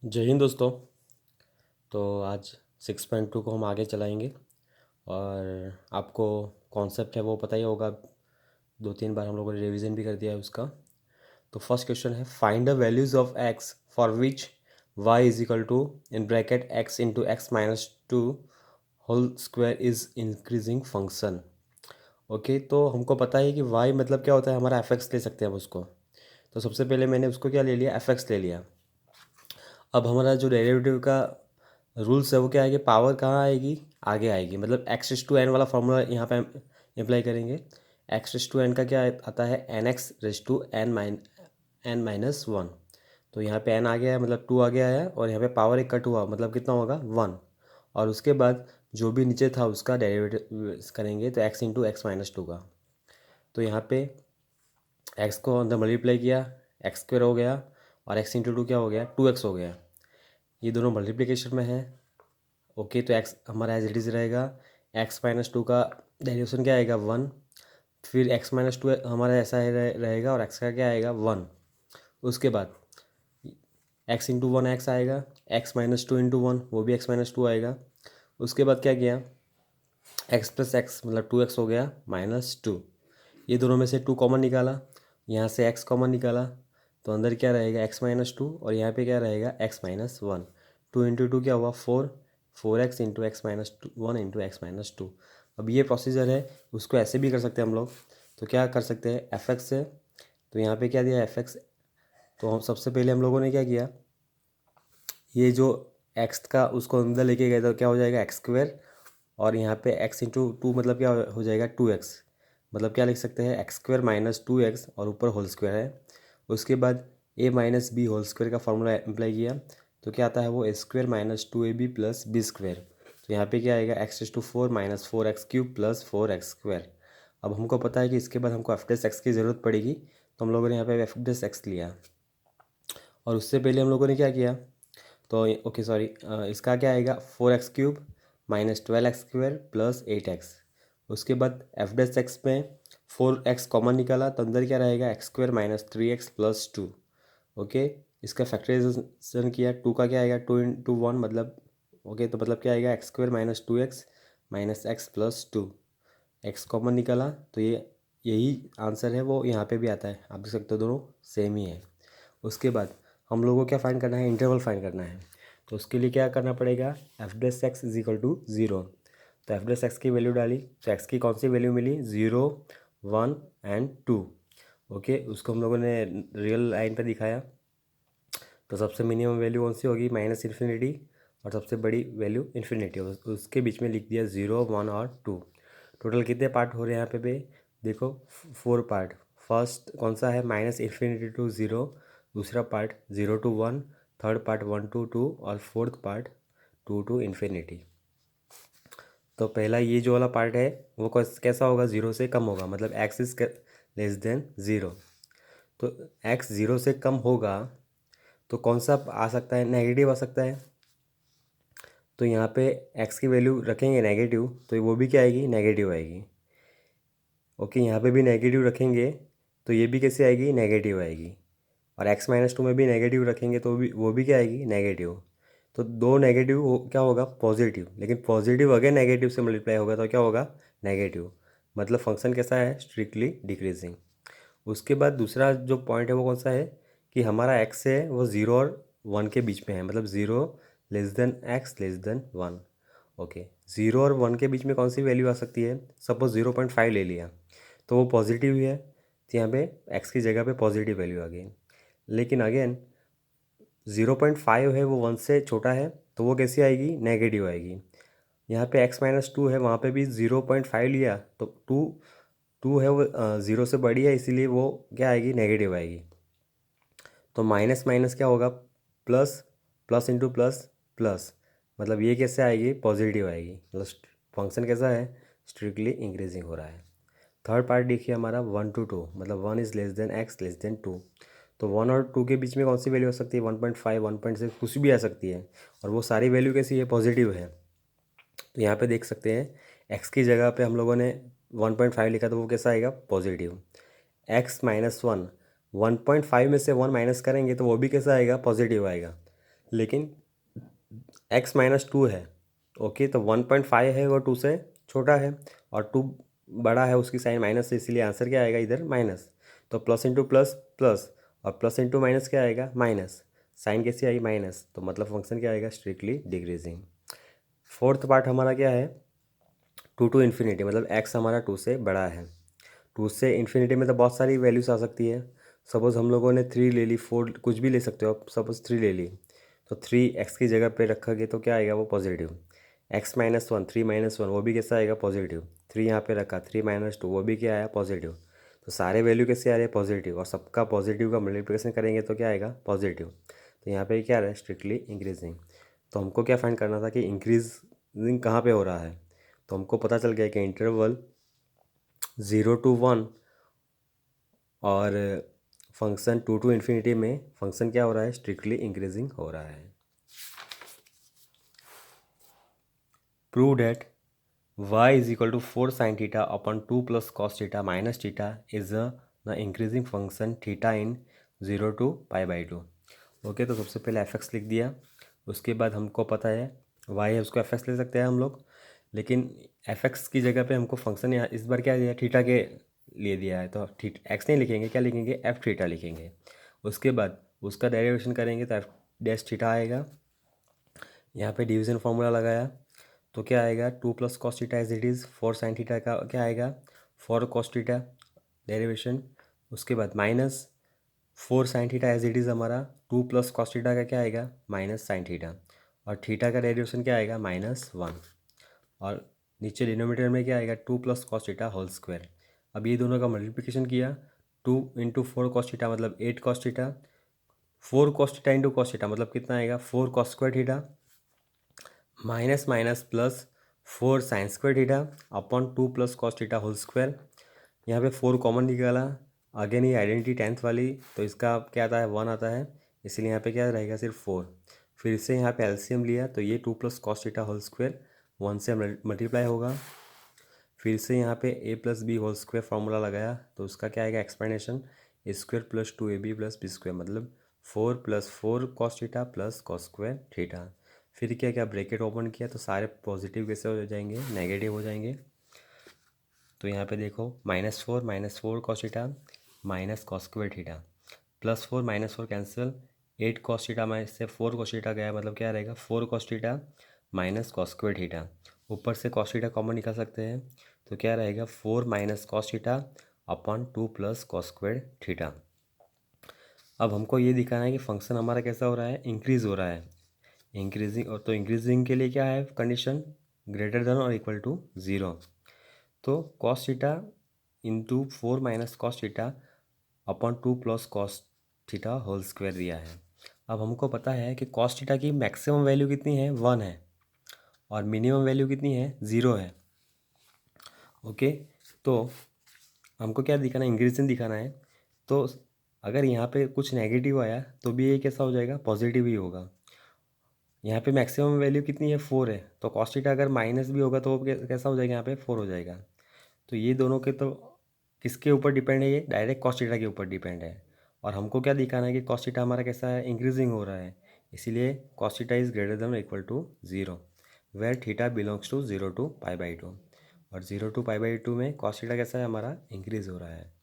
जय हिंद दोस्तों। तो आज 6.2 को हम आगे चलाएंगे और आपको कॉन्सेप्ट है वो पता ही होगा। 2-3 बार हम लोगों ने रिवीजन भी कर दिया है उसका। तो फर्स्ट क्वेश्चन है, find the values of x for which y is equal to in bracket x into x minus two whole square is increasing function. Okay, तो हमको पता है कि वाई मतलब क्या होता है, हमारा एफ एक्स ले सकते हैं हम उसको। तो सबसे पहले मैंने उसको क्या ले लिया, एफ एक्स ले लिया। अब हमारा जो डेरिवेटिव का रूल्स है वो क्या है कि पावर कहाँ आएगी, आगे आएगी। मतलब एक्स रेस टू एन वाला फॉर्मूला यहाँ पे अप्लाई करेंगे। एक्स रेस टू एन का क्या आता है, n x raise to n minus one. तो यहाँ पे एन आ गया है, मतलब टू आ गया है, और यहाँ पे पावर एक कट हुआ, मतलब कितना होगा, वन। और उसके बाद जो भी नीचे था उसका डेरिवेटिव करेंगे, तो x into x minus to का। तो यहाँ पे एक्स को अंदर मल्टीप्लाई किया, एक्स स्क्वेयर हो गया, और एक्स इंटू टू क्या हो गया, टू एक्स हो गया। ये दोनों मल्टीप्लिकेशन में है। ओके, तो एक्स हमारा एज इट इज़ रहेगा। एक्स माइनस टू का डेरिवेशन क्या आएगा, वन। फिर एक्स माइनस टू हमारा ऐसा ही रहेगा, और एक्स का क्या आएगा, वन। उसके बाद एक्स इंटू वन एक्स आएगा, x minus to into one वो भी एक्स माइनस टू आएगा। उसके बाद क्या किया, एक्स प्लस एक्स मतलब टू एक्स हो गया माइनस टू। ये दोनों में से टू कॉमन निकाला, यहाँ से एक्स कॉमन निकाला, तो अंदर क्या रहेगा, एक्स माइनस टू, और यहाँ पे क्या रहेगा, x minus one. Two into two क्या हुआ, four. Four x into x minus to one into x minus to. अब ये प्रोसीजर है, उसको ऐसे भी कर सकते हैं हम लोग। तो क्या कर सकते हैं, एफ एक्स से, तो यहाँ पे क्या दिया, एफ एक्स। तो हम सबसे पहले हम लोगों ने क्या किया, ये जो एक्स का उसको अंदर लेके गए तो क्या हो जाएगा, एक्स स्क्वेयर। और यहाँ पे एक्स इंटू टू मतलब क्या हो जाएगा, टू एक्स। मतलब क्या लिख सकते हैं, x square minus two x, और ऊपर होल स्क्वेयर है। उसके बाद a minus b whole square का फॉर्मूला अप्लाई किया, तो क्या आता है वो, a square minus two a b plus b square. तो यहाँ पे क्या आएगा, x is to four minus four x cube plus four x square. अब हमको पता है कि इसके बाद हमको एफ डेस एक्स की ज़रूरत पड़ेगी, तो हम लोगों ने यहाँ पे एफ डेस एक्स लिया। और उससे पहले हम लोगों ने क्या किया, तो ओके सॉरी, इसका क्या आएगा, four x cube minus twelve x square plus eight x. उसके बाद एफ डेस एक्स में फोर एक्स कॉमन निकाला, तो अंदर क्या रहेगा, x square minus three x plus two. Okay, इसका फैक्टराइजेशन किया, टू का क्या आएगा, टू इंटू वन मतलब, ओके, तो मतलब क्या आएगा, x square minus two x minus x plus two. X common निकाला, तो ये यही आंसर है, वो यहाँ पे भी आता है, आप देख सकते हो दोनों सेम ही है। उसके बाद हम लोगों को क्या फाइंड करना है, इंटरवल फाइंड करना है। तो उसके लिए क्या करना पड़ेगा, f dash x is equal to zero. तो एफ डेस एक्स की वैल्यू डाली, तो एक्स की कौन सी वैल्यू मिली, zero, one and two. Okay, उसको हम लोगों ने रियल लाइन पे दिखाया। तो सबसे मिनिमम वैल्यू कौन सी होगी, माइनस इन्फिनिटी, और सबसे बड़ी वैल्यू इन्फिनिटी। उसके बीच में लिख दिया ज़ीरो, वन और टू। टोटल कितने पार्ट हो रहे हैं यहाँ पे देखो, फोर पार्ट। फर्स्ट कौन सा है, माइनस इन्फिनिटी टू ज़ीरो। दूसरा part zero to one. Third part one to two. और fourth part two to infinity. तो पहला ये जो वाला पार्ट है वो कैसा होगा, ज़ीरो से कम होगा, मतलब x is less than zero. तो एक्स ज़ीरो से कम होगा तो कौन सा आ सकता है, नेगेटिव आ सकता है। तो यहाँ पे एक्स की वैल्यू रखेंगे नेगेटिव, तो वो भी क्या आएगी, नेगेटिव आएगी। ओके, यहाँ पे भी नेगेटिव रखेंगे, तो ये भी कैसे आएगी, नेगेटिव आएगी। और एक्स माइनस टू में भी नेगेटिव रखेंगे तो भी वो भी क्या आएगी, नेगेटिव। तो दो नेगेटिव क्या होगा, पॉजिटिव। लेकिन पॉजिटिव अगर नेगेटिव से मल्टीप्लाई होगा तो क्या होगा, नेगेटिव। मतलब फंक्शन कैसा है, स्ट्रिक्टली डिक्रीजिंग। उसके बाद दूसरा जो पॉइंट है वो कौन सा है, कि हमारा एक्स है वो ज़ीरो और वन के बीच में है, मतलब zero less than x less then one. Okay, zero और वन के बीच में कौन सी वैल्यू आ सकती है, सपोज 0.5 ले लिया, तो वो पॉजिटिव ही है, तो यहाँ पे एक्स की जगह पे पॉजिटिव वैल्यू आ गई। लेकिन अगेन 0.5 है वो वन से छोटा है, तो वो कैसी आएगी, नेगेटिव आएगी। यहाँ पे एक्स माइनस टू है, वहाँ पे भी 0.5 लिया, तो टू टू है वो ज़ीरो से बड़ी है, इसीलिए वो क्या आएगी, नेगेटिव आएगी। तो माइनस माइनस क्या होगा, plus, plus into plus plus, मतलब ये कैसे आएगी, पॉजिटिव आएगी। मतलब फंक्शन कैसा है, स्ट्रिक्टली इंक्रीजिंग हो रहा है। थर्ड पार्ट देखिए हमारा वन टू टू, मतलब one is less than x less than two. तो वन और टू के बीच में कौन सी वैल्यू आ सकती है, 1.5, 1.6, कुछ भी आ सकती है। और वो सारी वैल्यू कैसी है, पॉजिटिव है। तो यहाँ पे देख सकते हैं, एक्स की जगह पे हम लोगों ने 1.5 लिखा, तो वो कैसा आएगा, पॉजिटिव। एक्स माइनस वन, 1.5 में से वन माइनस करेंगे तो वो भी कैसा आएगा, पॉजिटिव आएगा। लेकिन x-2 है। ओके, तो 1.5 है वो 2 से छोटा है और 2 बड़ा है, उसकी साइन माइनस है, इसीलिए आंसर क्या आएगा इधर माइनस। तो प्लस इंटू प्लस प्लस और प्लस इंटू माइनस क्या आएगा माइनस। साइन कैसी आई माइनस, तो मतलब फंक्शन क्या आएगा स्ट्रिक्टली डिक्रीजिंग। फोर्थ पार्ट हमारा क्या है, टू टू इन्फिनिटी, मतलब एक्स हमारा 2 से बड़ा है। 2 से इन्फिनिटी में तो बहुत सारी वैल्यूज आ सकती है। सपोज़ हम लोगों ने 3 ले ली, 4, कुछ भी ले सकते हो आप। सपोज़ 3 ले ली, तो 3 एक्स की जगह पे रखोगे तो क्या आएगा वो पॉजिटिव। x-1, 3-1 वो भी कैसा आएगा पॉजिटिव। 3 यहाँ पे रखा, 3-2 वो भी क्या आया पॉजिटिव। तो सारे वैल्यू कैसे आ रहे हैं पॉजिटिव, और सबका पॉजिटिव का मल्टीप्लिकेशन करेंगे तो क्या आएगा पॉजिटिव। तो यहाँ पे क्या आ रहा है स्ट्रिक्टली इंक्रीजिंग। तो हमको क्या फाइंड करना था कि इंक्रीजिंग कहाँ पे हो रहा है। तो हमको पता चल गया कि इंटरवल 0 to 1 और फंक्शन 2 to इन्फिनिटी में फंक्शन क्या हो रहा है स्ट्रिक्टली इंक्रीजिंग हो रहा है। Prove that y is equal to 4 sin theta upon 2 plus cos theta minus theta is the increasing function theta in 0 to π/2। Okay, तो सबसे पहले एफ एक्स लिख दिया। उसके बाद हमको पता है y है, उसको एफ एक्स ले सकते हैं हम लोग, लेकिन एफ एक्स की जगह पे हमको फंक्शन यहाँ इस बार क्या दिया थीटा के लिए दिया है, तो एक्स नहीं लिखेंगे, क्या लिखेंगे एफ थीटा लिखेंगे। उसके बाद उसका डेरिवेशन करेंगे तो एफ डैश थीटा आएगा। यहाँ पे डिवीजन फार्मूला लगाया तो क्या आएगा 2 plus cos theta as it is 4 sine theta का क्या आएगा 4 कॉस थीटा डेरिवेशन। उसके बाद minus 4 sine theta as it is हमारा 2 प्लस कॉस थीटा का क्या आएगा माइनस साइन थीटा, और थीटा का डेरिवेशन क्या आएगा -1, और नीचे डिनोमीटर में क्या आएगा 2 plus cos theta whole square. अब ये दोनों का मल्टीप्लिकेशन किया, 2 इंटू 4 कॉस थीटा मतलब 8 cos theta, 4 cos theta into cos theta मतलब कितना आएगा 4 cos square theta, minus minus plus 4 sine square theta upon 2 plus cos theta whole square. यहाँ पे 4 कॉमन निकाला, अगेन ये आइडेंटिटी 10th वाली, तो इसका क्या आता है 1 आता है, इसलिए यहाँ पे क्या रहेगा सिर्फ 4। फिर से यहाँ पे एलसीएम लिया तो ये 2 plus cos theta whole square 1 से मल्टीप्लाई होगा। फिर से यहाँ पे a plus b whole square formula लगाया तो उसका क्या आएगा explanation a square plus 2ab plus b square, मतलब 4 plus 4 cos theta plus cos square theta. फिर क्या क्या ब्रैकेट ओपन किया तो सारे पॉजिटिव कैसे हो जाएंगे नेगेटिव हो जाएंगे। तो यहाँ पे देखो -4 cos theta minus cos square theta plus 4 -4 cancel, 8 cos theta में से 4 कॉस थीटा गया मतलब क्या रहेगा 4 cos theta minus cos square theta. ऊपर से कॉस थीटा कॉमन निकाल सकते हैं तो क्या रहेगा 4 minus cos theta upon 2 plus cos square theta. अब हमको ये दिखाना है कि फंक्शन हमारा कैसा हो रहा है इंक्रीज हो रहा है इंक्रीजिंग, और तो इंक्रीजिंग के लिए क्या है कंडीशन ग्रेटर देन और इक्वल टू 0। तो cos theta into 4 minus cos theta upon 2 plus cos theta whole square दिया है। अब हमको पता है कि कॉस थीटा की मैक्सिमम वैल्यू कितनी है 1 है और मिनिमम वैल्यू कितनी है 0 है। ओके, तो हमको क्या दिखाना है इंक्रीजिंग दिखाना है। तो अगर यहाँ पे कुछ नेगेटिव आया तो भी ये कैसा हो जाएगा पॉजिटिव ही होगा। यहाँ पे मैक्सिमम वैल्यू कितनी है 4 है, तो कॉस थीटा अगर माइनस भी होगा तो वो कैसा हो जाएगा यहाँ पे 4 हो जाएगा। तो ये दोनों के तो किसके ऊपर डिपेंड है, ये डायरेक्ट कॉस थीटा के ऊपर डिपेंड है। और हमको क्या दिखाना है कि कॉस थीटा हमारा कैसा है इंक्रीजिंग हो रहा है, इसीलिए cos theta is greater than equal to 0 where theta belongs to 0 to π/2, और 0 to π/2 में कॉस थीटा कैसा है हमारा इंक्रीज हो रहा है।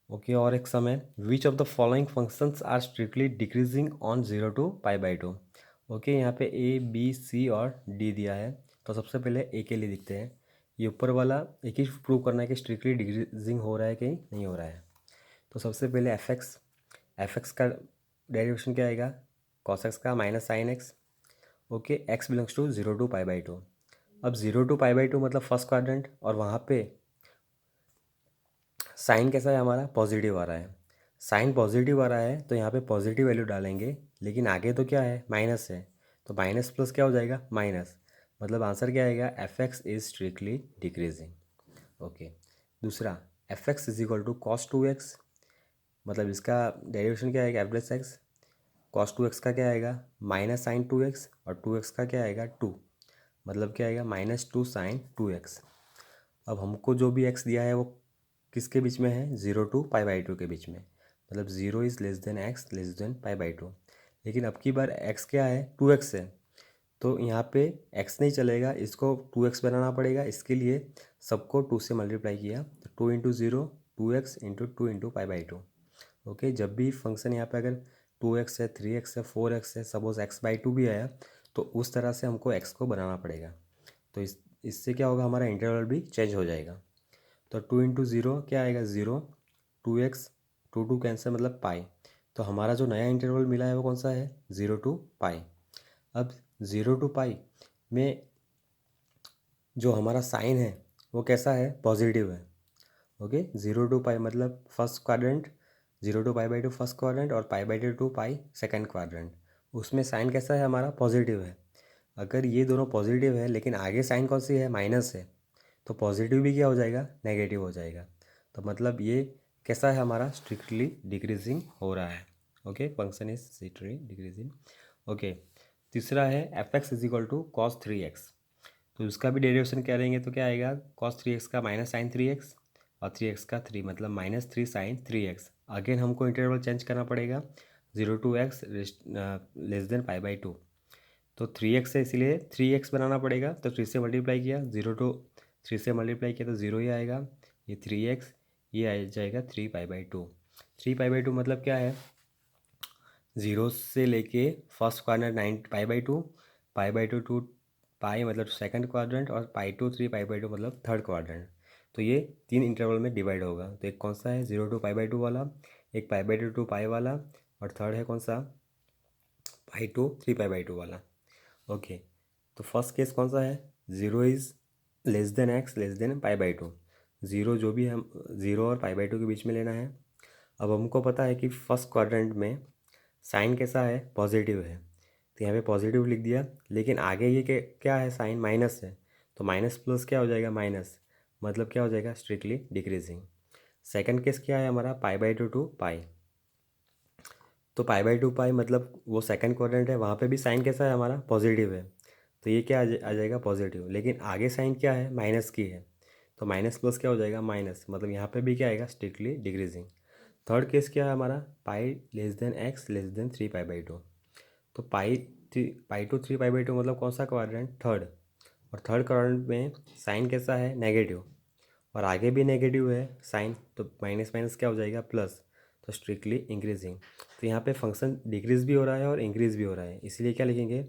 ओके, और एक सम है which of the following functions are strictly decreasing on 0 to π/2। Okay, यहाँ पे ए बी सी और डी दिया है, तो सबसे पहले ए के लिए लिखते हैं। ये ऊपर वाला एक ही प्रूव करना है कि स्ट्रिक्टली डिक्रीजिंग हो रहा है कि नहीं हो रहा है। तो सबसे पहले एफ एक्स का डेरिवेशन क्या आएगा कॉस एक्स का minus sine x. Okay, x belongs to 0 to π/2। अब 0 to π/2 मतलब फर्स्ट क्वाड्रेंट, और वहाँ पे साइन कैसा है हमारा पॉजिटिव आ रहा है। साइन पॉजिटिव आ रहा है तो यहाँ पे पॉजिटिव वैल्यू डालेंगे, लेकिन आगे तो क्या है माइनस है, तो माइनस प्लस क्या हो जाएगा माइनस, मतलब आंसर क्या आएगा f x is strictly decreasing. Okay, दूसरा f x is equal to cos 2x, मतलब इसका डेरिवेशन क्या आएगा एफ एक्स। कॉस 2x का क्या आएगा माइनस साइन 2x, और 2x का क्या आएगा 2, मतलब क्या आएगा -2 साइन 2x। अब हमको जो भी x दिया है वो किसके बीच में है, 0 to π/2 के बीच में, मतलब 0 is less than x less than π/2। लेकिन अब की बार x क्या है, 2x है, तो यहाँ पे x नहीं चलेगा, इसको 2x बनाना पड़ेगा। इसके लिए सबको 2 से मल्टीप्लाई किया, तो 2 into 0 2x into 2 into π/2। Okay, जब भी फंक्शन यहाँ पे अगर 2x है, 3x है, 4x है, सपोज x/2 भी आया, तो उस तरह से हमको x को बनाना पड़ेगा। तो इससे क्या होगा, हमारा इंटरवल भी चेंज हो जाएगा। तो 2 इंटू 0 क्या आएगा, 0, 2x, 2 कैंसिल मतलब पाई। तो हमारा जो नया इंटरवल मिला है वो कौन सा है, 0 to π। अब 0 to π में जो हमारा साइन है वो कैसा है, पॉजिटिव है। ओके, 0 to π मतलब first quadrant, 0 to π/2 first quadrant और π/2 to π सेकेंड क्वाड्रेंट। उसमें साइन कैसा है, हमारा पॉजिटिव है। अगर ये दोनों पॉजिटिव है लेकिन आगे साइन कौन सी है, माइनस है, तो पॉजिटिव भी क्या हो जाएगा, नेगेटिव हो जाएगा। तो मतलब ये कैसा है, हमारा स्ट्रिक्टली डिक्रीजिंग हो रहा है। Okay, function is strictly decreasing. Okay, तीसरा है f(x) is equal to cos 3x। तो उसका भी डेरिवेशन क्या रहेंगे, तो क्या आएगा, cos 3x का माइनस साइन 3x और 3x का 3, मतलब -3 साइन 3x। अगेन हमको इंटरवल चेंज करना पड़ेगा, 0 to x लेस देन π/2। तो 3x है, इसीलिए 3x बनाना पड़ेगा। तो 3 से मल्टीप्लाई किया, 0 to 3 से मल्टीप्लाई किया तो 0 ही आएगा, ये 3x, ये आ जाएगा 3π/2। 3π/2 मतलब क्या है, 0 से लेके फर्स्ट क्वाड्रेंट 9 π/2, π/2 टू पाई मतलब सेकंड क्वाड्रेंट, और π/2 3π/2 मतलब थर्ड क्वाड्रेंट। तो ये 3 इंटरवल में डिवाइड होगा। तो एक कौन सा है, 0 to π/2 वाला, एक π/2 to π वाला, और थर्ड है कौन सा, π/2 3π/2 वाला। ओके, तो फर्स्ट केस कौन सा है, 0 is less than x less than π/2। 0 जो भी हम 0 और π/2 के बीच में लेना है। अब हमको पता है कि फर्स्ट क्वाड्रेंट में साइन कैसा है, पॉजिटिव है, तो यहाँ पे पॉजिटिव लिख दिया। लेकिन आगे ये क्या है, साइन माइनस है, तो माइनस प्लस क्या हो जाएगा, माइनस, मतलब क्या हो जाएगा, स्ट्रिक्टली डिक्रीजिंग। सेकंड केस क्या है हमारा, π/2 टू पाई। तो π/2 पाई मतलब वो सेकंड क्वाड्रेंट है, वहाँ पे भी साइन कैसा है हमारा, पॉजिटिव है, तो ये क्या आ जाएगा, पॉजिटिव। लेकिन आगे साइन क्या है, माइनस की है, तो माइनस प्लस क्या हो जाएगा, माइनस, मतलब यहाँ पे भी क्या आएगा, स्ट्रिक्टली डिक्रीजिंग। थर्ड केस क्या है हमारा, pi less than x less than 3π/2। तो π/2 3π/2 मतलब कौन सा क्वाड्रेंट, थर्ड। और थर्ड क्वाड्रेंट में साइन कैसा है, नेगेटिव, और आगे भी नेगेटिव है साइन, तो माइनस माइनस क्या हो जाएगा, प्लस, तो स्ट्रिक्टली इंक्रीजिंग। तो यहाँ पे फंक्शन डिक्रीज भी हो रहा है और इंक्रीज भी हो रहा है, इसलिए क्या लिखेंगे,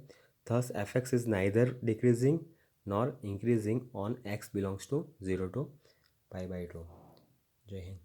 thus f(x) is neither decreasing nor increasing on x belongs to 0 to π/2। जय हिंद।